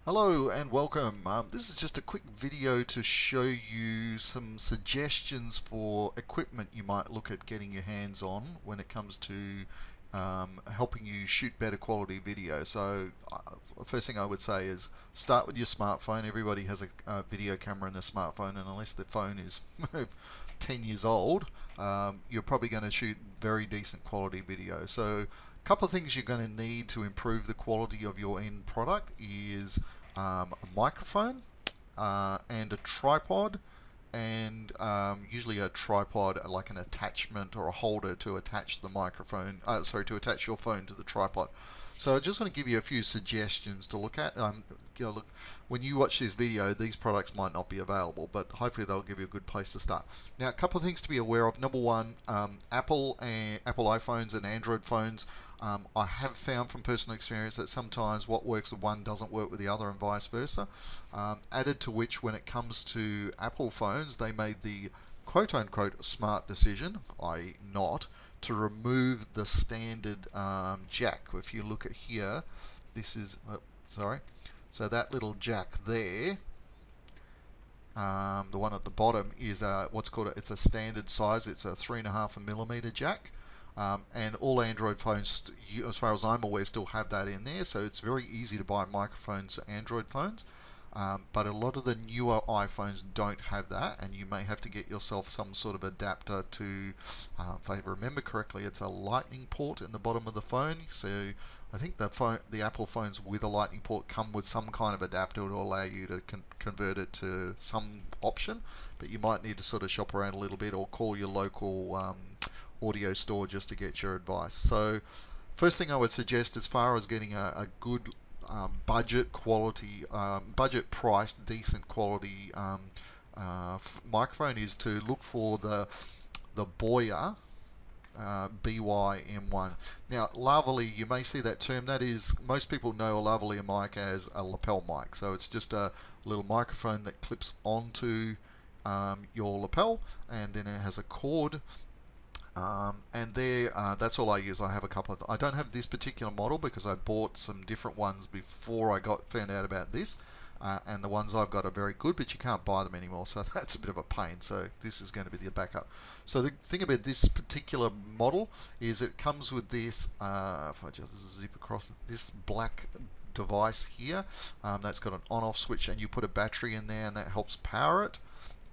Hello and welcome. This is just a quick video to show you some suggestions for equipment you might look at getting your hands on when it comes to helping you shoot better quality video. So first thing I would say is start with your smartphone. Everybody has a video camera in their smartphone, and unless the phone is 10 years old, you're probably going to shoot very decent quality video. So a couple of things you're going to need to improve the quality of your end product is a microphone and a tripod, and usually a tripod like an attachment or a holder to attach the microphone, to attach your phone to the tripod. So I just want to give you a few suggestions to look at. Look, when you watch this video, these products might not be available, but hopefully they'll give you a good place to start. Now, a couple of things to be aware of. Number one, Apple iPhones and Android phones. I have found from personal experience that sometimes what works with one doesn't work with the other, and vice versa. Added to which, when it comes to Apple phones, they made the quote-unquote smart decision, i.e. not, to remove the standard jack. If you look at here, this is, so that little jack there, the one at the bottom is what's called it's a standard size. It's a 3.5mm jack. And all Android phones, as far as I'm aware, still have that in there, so it's very easy to buy microphones for Android phones. But a lot of the newer iPhones don't have that, and you may have to get yourself some sort of adapter to, if I remember correctly, it's a lightning port in the bottom of the phone. So I think the Apple phones with a lightning port come with some kind of adapter to allow you to convert it to some option, but you might need to sort of shop around a little bit or call your local audio store just to get your advice. So first thing I would suggest, as far as getting a good budget quality, budget priced, decent quality microphone, is to look for the Boya BY-M1. Now, lavalier, you may see that term. That is, most people know a lavalier mic as a lapel mic. So it's just a little microphone that clips onto your lapel, and then it has a cord. And there, that's all I use. I have a couple of. I don't have this particular model because I bought some different ones before I found out about this. And the ones I've got are very good, but you can't buy them anymore, so that's a bit of a pain. So this is going to be the backup. So the thing about this particular model is it comes with this. If I just zip across this black device here, that's got an on-off switch, and you put a battery in there, and that helps power it.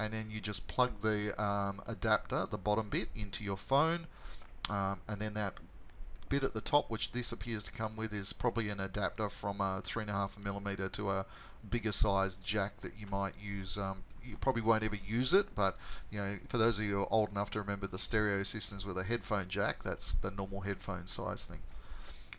And then you just plug the adapter, the bottom bit, into your phone, and then that bit at the top, which this appears to come with, is probably an adapter from a 3.5mm to a bigger size jack that you might use. You probably won't ever use it, but for those of you who are old enough to remember the stereo systems with a headphone jack, that's the normal headphone size thing.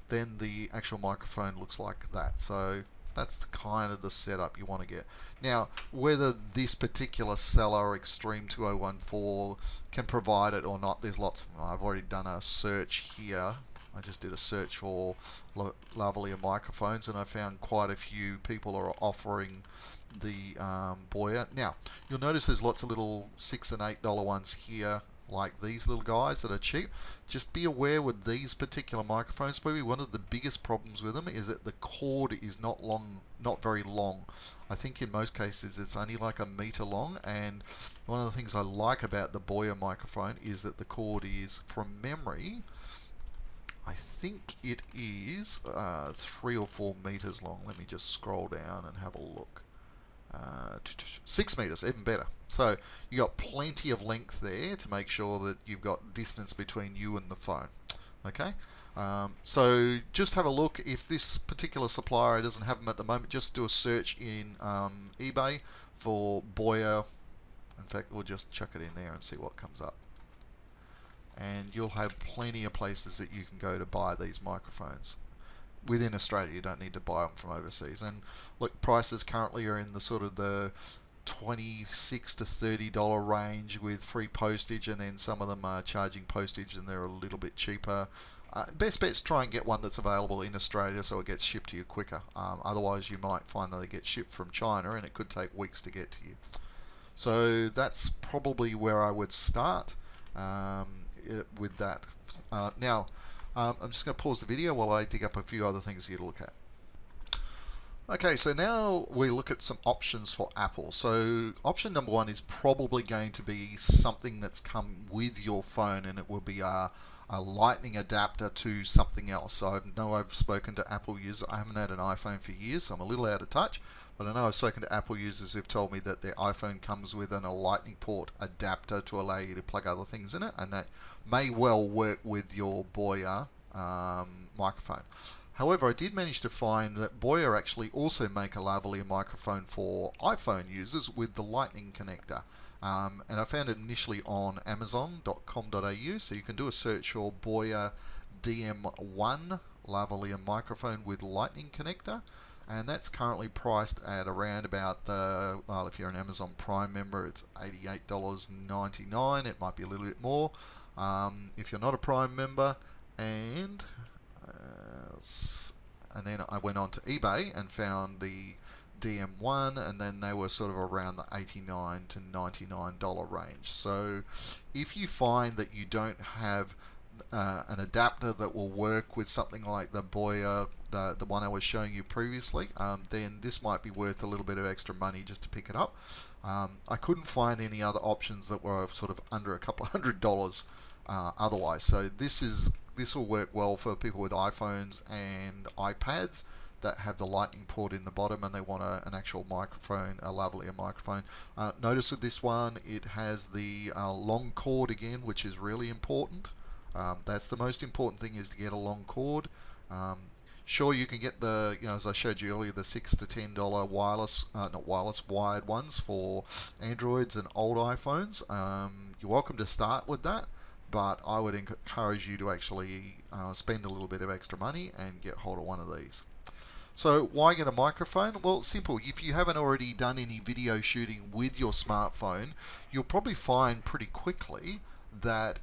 Then the actual microphone looks like that. So that's kind of the setup you want to get. Now, whether this particular seller, Extreme 2014, can provide it or not, there's lots. I've already done a search here. I just did a search for lavalier microphones, and I found quite a few people are offering the Boya. Now, you'll notice there's lots of little $6 and $8 ones here, like these little guys that are cheap. Just be aware with these particular microphones, probably one of the biggest problems with them is that the cord is not very long. I think in most cases it's only like a meter long, and one of the things I like about the Boya microphone is that the cord is, from memory, I think it is 3 or 4 meters long. Let me just scroll down and have a look. 6 meters, even better. So you got plenty of length there to make sure that you've got distance between you and the phone. Okay, so just have a look. If this particular supplier doesn't have them at the moment, just do a search in eBay for Boya. In fact, we'll just chuck it in there and see what comes up. And you'll have plenty of places that you can go to buy these microphones. Within Australia, you don't need to buy them from overseas. And look, prices currently are in the sort of the $26 to $30 range with free postage, and then some of them are charging postage and they're a little bit cheaper. Best bet's try and get one that's available in Australia so it gets shipped to you quicker. Otherwise, you might find that they get shipped from China and it could take weeks to get to you. So that's probably where I would start with that. Now, I'm just going to pause the video while I dig up a few other things here to look at. Okay, so now we look at some options for Apple. So option number one is probably going to be something that's come with your phone, and it will be a lightning adapter to something else. So I know I've spoken to Apple users. I haven't had an iPhone for years, so I'm a little out of touch, but I know I've spoken to Apple users who've told me that their iPhone comes with a lightning port adapter to allow you to plug other things in it, and that may well work with your Boya microphone. However, I did manage to find that Boya actually also make a lavalier microphone for iPhone users with the Lightning connector. And I found it initially on Amazon.com.au, so you can do a search for Boya DM1 lavalier microphone with Lightning connector. And that's currently priced at around about well, if you're an Amazon Prime member, it's $88.99. It might be a little bit more if you're not a Prime member. And then I went on to eBay and found the DM1, and then they were sort of around the $89 to $99 range. So if you find that you don't have an adapter that will work with something like the Boya, the one I was showing you previously, then this might be worth a little bit of extra money just to pick it up. I couldn't find any other options that were sort of under a couple of $100 otherwise. So this will work well for people with iPhones and iPads that have the lightning port in the bottom and they want an actual microphone, a lavalier microphone. Notice with this one, it has the long cord again, which is really important. That's the most important thing, is to get a long cord. Sure, you can get the, as I showed you earlier, the $6 to $10 wireless, not wireless, wired ones for Androids and old iPhones. You're welcome to start with that, but I would encourage you to actually spend a little bit of extra money and get hold of one of these. So why get a microphone? Well, simple. If you haven't already done any video shooting with your smartphone, you'll probably find pretty quickly that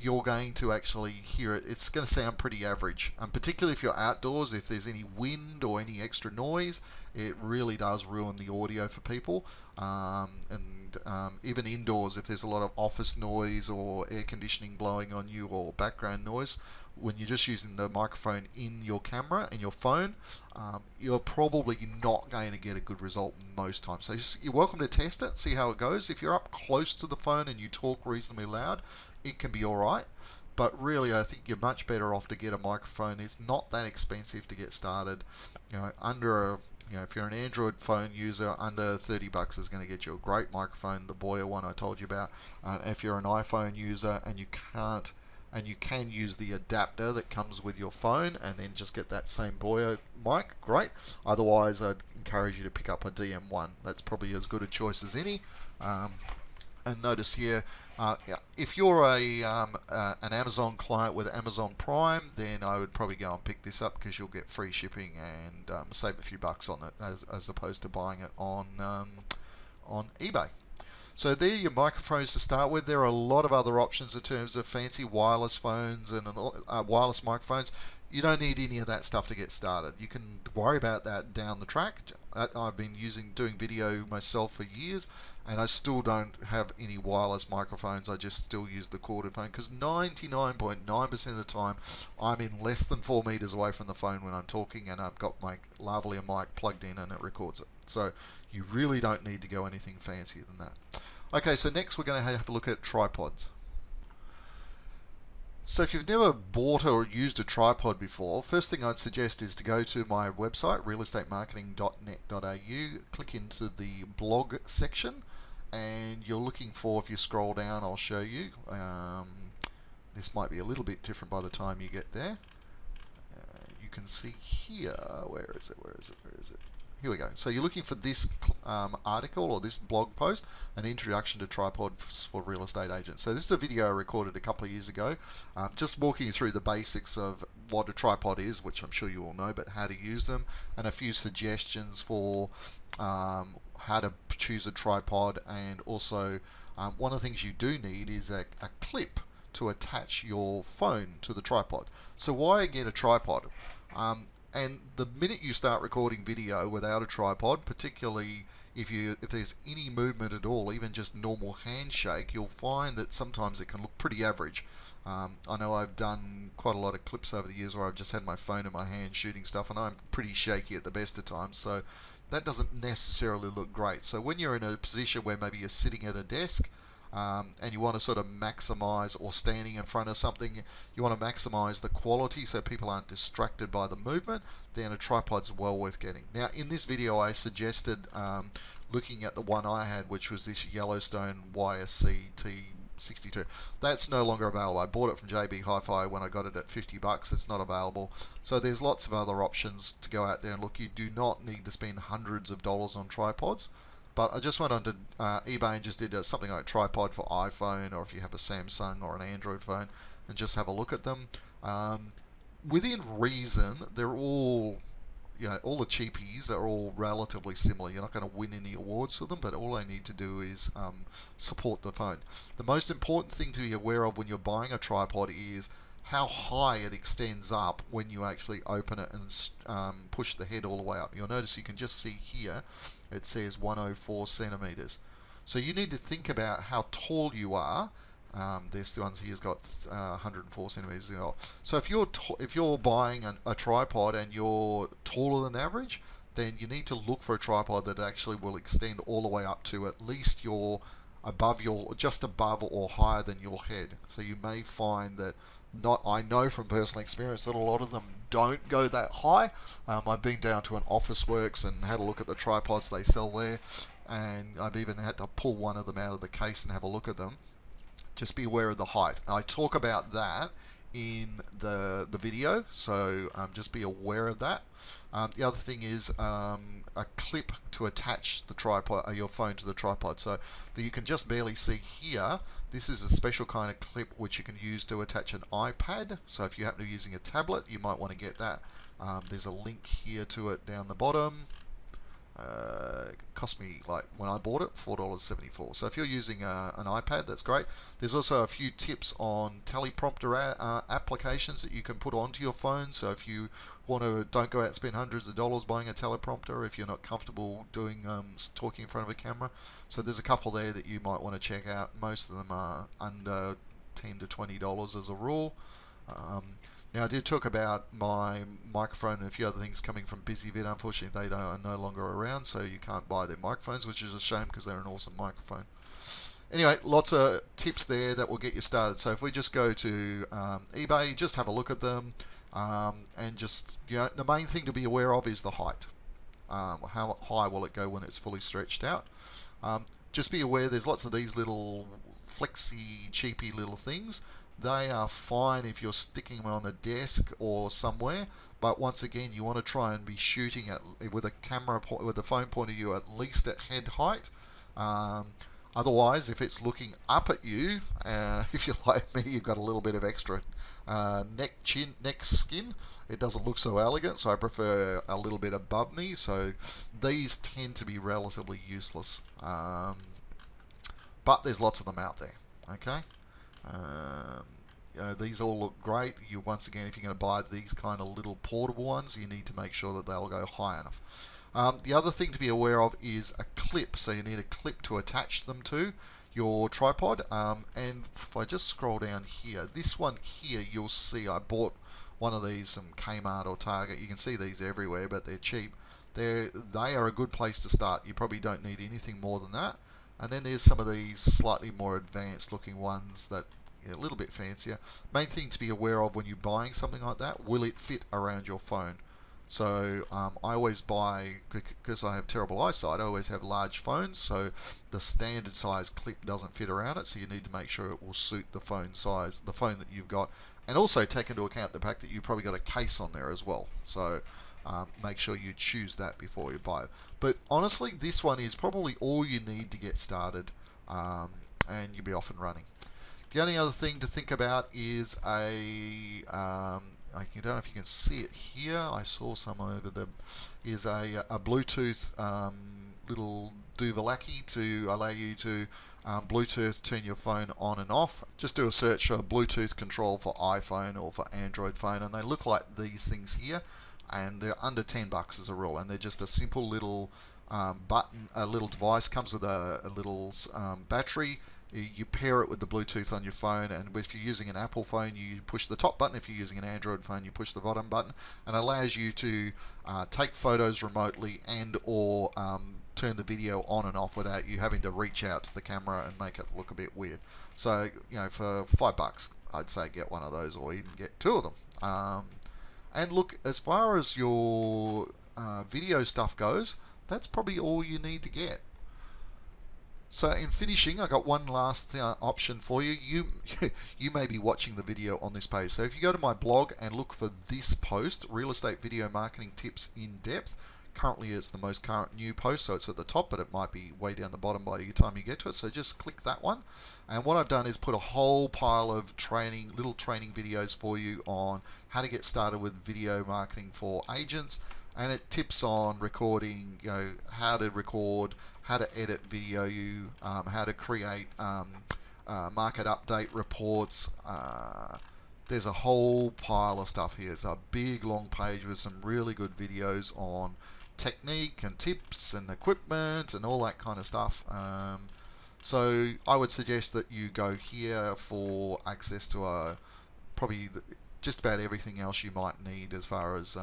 you're going to actually hear it. It's going to sound pretty average, particularly if you're outdoors. If there's any wind or any extra noise, it really does ruin the audio for people. Even indoors, if there's a lot of office noise or air conditioning blowing on you or background noise, when you're just using the microphone in your camera and your phone, you're probably not going to get a good result most times. So you're welcome to test it, see how it goes. If you're up close to the phone and you talk reasonably loud, it can be alright. But really, I think you're much better off to get a microphone. It's not that expensive to get started. If you're an Android phone user, under $30 is going to get you a great microphone, the Boya one I told you about. If you're an iPhone user and you can use the adapter that comes with your phone and then just get that same Boya mic, great. Otherwise, I'd encourage you to pick up a DM1. That's probably as good a choice as any. And notice here, if you're an Amazon client with Amazon Prime, then I would probably go and pick this up because you'll get free shipping and save a few bucks on it as opposed to buying it on eBay. So there are your microphones to start with. There are a lot of other options in terms of fancy wireless phones and wireless microphones. You don't need any of that stuff to get started. You can worry about that down the track. I've been doing video myself for years, and I still don't have any wireless microphones. I just still use the corded phone because 99.9% of the time I'm in less than 4 meters away from the phone when I'm talking, and I've got my lavalier mic plugged in and it records it. So you really don't need to go anything fancier than that. Okay, so next we're going to have a look at tripods. So if you've never bought or used a tripod before, first thing I'd suggest is to go to my website, realestatemarketing.net.au, click into the blog section, and you're looking for, if you scroll down, I'll show you. This might be a little bit different by the time you get there. You can see here, where is it? Here we go. So you're looking for this article or this blog post, an introduction to tripods for real estate agents. So this is a video I recorded a couple of years ago, just walking you through the basics of what a tripod is, which I'm sure you all know, but how to use them, and a few suggestions for how to choose a tripod. And also, one of the things you do need is a clip to attach your phone to the tripod. So why get a tripod? And the minute you start recording video without a tripod, particularly if there's any movement at all, even just normal handshake, you'll find that sometimes it can look pretty average. I know I've done quite a lot of clips over the years where I've just had my phone in my hand shooting stuff, and I'm pretty shaky at the best of times, so that doesn't necessarily look great. So when you're in a position where maybe you're sitting at a desk, and you want to sort of maximize, or standing in front of something, you want to maximize the quality so people aren't distracted by the movement, then a tripod's well worth getting. Now in this video I suggested looking at the one I had, which was this Yellowstone YSC T62. That's no longer available. I bought it from JB Hi-Fi when I got it at 50 bucks. It's not available. So there's lots of other options to go out there and look. You do not need to spend hundreds of dollars on tripods. But I just went onto eBay and just did something like tripod for iPhone, or if you have a Samsung or an Android phone, and just have a look at them. Within reason, they're all, all the cheapies are all relatively similar. You're not going to win any awards for them, but all they need to do is support the phone. The most important thing to be aware of when you're buying a tripod is how high it extends up when you actually open it and push the head all the way up. You'll notice you can just see here it says 104 centimeters. So you need to think about how tall you are. This one's here's got 104 centimeters. So if you're buying a tripod and you're taller than average, then you need to look for a tripod that actually will extend all the way up to at least just above or higher than your head. So you may find that I know from personal experience that a lot of them don't go that high. I've been down to an Officeworks and had a look at the tripods they sell there, and I've even had to pull one of them out of the case and have a look at them. Just be aware of the height. I talk about that in the video, so just be aware of that. The other thing is a clip to attach the tripod, your phone to the tripod, so that you can just barely see here. This is a special kind of clip which you can use to attach an iPad. So if you happen to be using a tablet, you might want to get that. There's a link here to it down the bottom. It cost me, like when I bought it, $4.74. So if you're using an iPad, that's great. There's also a few tips on teleprompter applications that you can put onto your phone. So if you don't go out and spend hundreds of dollars buying a teleprompter if you're not comfortable doing talking in front of a camera. So there's a couple there that you might want to check out. Most of them are under $10 to $20 as a rule. Now I did talk about my microphone and a few other things coming from BusyVid. Unfortunately, they are no longer around, so you can't buy their microphones, which is a shame because they're an awesome microphone. Anyway, lots of tips there that will get you started. So if we just go to eBay, just have a look at them, and just, the main thing to be aware of is the height. How high will it go when it's fully stretched out? Just be aware there's lots of these little flexy, cheapy little things. They are fine if you're sticking them on a desk or somewhere, but once again, you want to try and be shooting with the phone point of view at least at head height. Otherwise, if it's looking up at you, if you're like me, you've got a little bit of extra neck skin. It doesn't look so elegant, so I prefer a little bit above me. So these tend to be relatively useless, but there's lots of them out there. Okay. These all look great. Once again, if you're going to buy these kind of little portable ones, you need to make sure that they'll go high enough. The other thing to be aware of is a clip. So you need a clip to attach them to your tripod. And if I just scroll down here, this one here, you'll see I bought one of these from Kmart or Target. You can see these everywhere, but they're cheap. They are a good place to start. You probably don't need anything more than that. And then there's some of these slightly more advanced looking ones that a little bit fancier. Main thing to be aware of when you're buying something like that, will it fit around your phone? So I always buy, because I have terrible eyesight, I always have large phones, so the standard size clip doesn't fit around it, so you need to make sure it will suit the phone size, the phone that you've got, and also take into account the fact that you've probably got a case on there as well. So make sure you choose that before you buy it. But honestly, this one is probably all you need to get started, and you'll be off and running. The only other thing to think about is I don't know if you can see it here. I saw some over there. Is a Bluetooth little Duvalaki to allow you to Bluetooth turn your phone on and off. Just do a search for Bluetooth control for iPhone or for Android phone, and they look like these things here. and they're under $10 as a rule, and they're just a simple little button, a little device, comes with a little battery. You pair it with the Bluetooth on your phone, and if you're using an Apple phone, you push the top button. If you're using an Android phone, you push the bottom button, and it allows you to take photos remotely and or turn the video on and off without you having to reach out to the camera and make it look a bit weird. So, for $5, I'd say get one of those, or even get two of them. And look, as far as your video stuff goes, that's probably all you need to get. So in finishing, I got one last option for you. You may be watching the video on this page. So if you go to my blog and look for this post, Real Estate Video Marketing Tips in Depth, currently it's the most current new post, so it's at the top, but it might be way down the bottom by the time you get to it. So just click that one. And what I've done is put a whole pile of little training videos for you on how to get started with video marketing for agents. And it tips on recording, how to record, how to edit video, how to create market update reports. There's a whole pile of stuff here. It's a big long page with some really good videos on technique and tips and equipment and all that kind of stuff. So I would suggest that you go here for access to probably just about everything else you might need as far as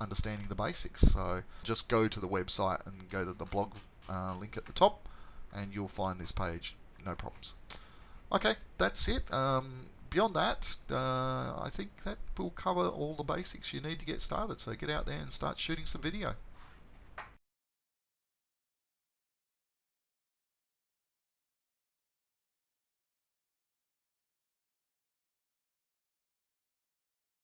understanding the basics. So just go to the website and go to the blog link at the top, and you'll find this page, no problems. Okay, that's it. Beyond that, I think that will cover all the basics you need to get started. So get out there and start shooting some video.